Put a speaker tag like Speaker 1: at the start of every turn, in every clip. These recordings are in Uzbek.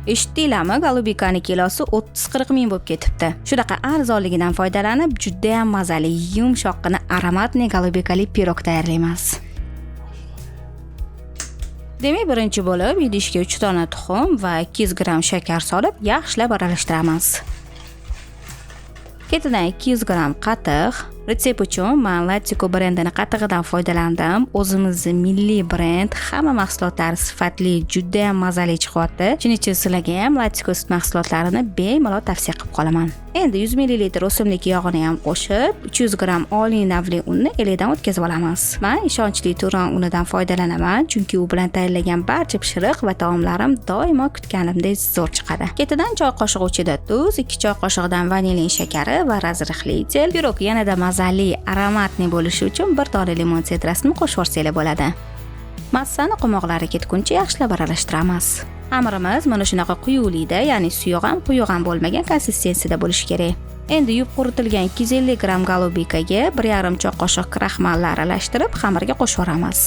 Speaker 1: Eshitdinglarmi, golubikani kilosi 30-40 ming bo'lib ketibdi. Shunaqa arzonligidan foydalanib, juda ham mazali, yumshoqqina aromatli golubikali pirog tayyorlaymiz. Demak, birinchi bo'lib idishga 3 dona tuxum va 200 gram shakar solib, yaxshilab aralashtiramiz. Ketidan 200 gram qatiq. Retsept uchun men Latiko brendining qatig'idan foydalandim. O'zimizning milliy brend, hamma mahsulotlari sifatli, juda ham mazali chiqyapti. Shuning uchun sizlarga ham Latiko sut mahsulotlarini bemalol tavsiya qilib qolaman. Endi 100 ml o'simlik yog'ini ham qo'shib, 300 gram oliy navli unni elakdan o'tkazib olamiz. Men ishonchli turon unidan foydalanaman, chunki u bilan tayyorlagan barcha pishiriq va taomlarim doimo kutganimdek zo'r chiqadi. Ketidan choy qoshiq ichida tuz, 2 choy qoshiqdan vanilin shakari va razrixli tel. Pirog yanada mazali, aromatli bo'lishi uchun 1 dona limon sitrasini qo'shib yuborsanglar bo'ladi. Massani qo'moqlari ketguncha yaxshilab aralashtiramiz. Xamirimiz mana shunaqa quyuqlikda, ya'ni suyuq ham quyuq ham bo'lmagan konsistensiyada bo'lishi kerak. Endi yuvib quritilgan 250 gram golubikaga 1,5 choy qoshiq kraxmalni aralashtirib, xamirga qo'shib yoramiz.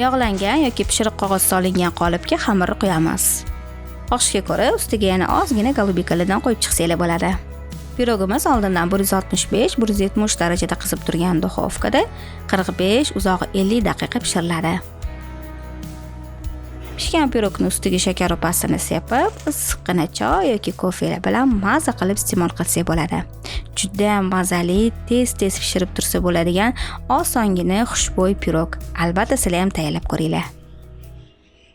Speaker 1: Yog'langan yoki pishiriq qog'oz solingan qolipga xamirni quyamiz. Xohishga ko'ra ustiga yana ozgina golubikalardan qo'yib chiqsanglar bo'ladi. Pirogimiz oldindan 165-170 darajada qizib turgan duxovkada 45, uzog'i 50 daqiqa pishiriladi. Pishgan pirogni ustiga shakar upasini sepib, issiqqina choy yoki kofe bilan maza qilib iste'mol qilsak bo'ladi. Juda ham mazali, tez-tez pishirib tursa bo'ladigan osongina xushbo'y pirog. Albatta sizlar ham tayyorlab ko'ringlar.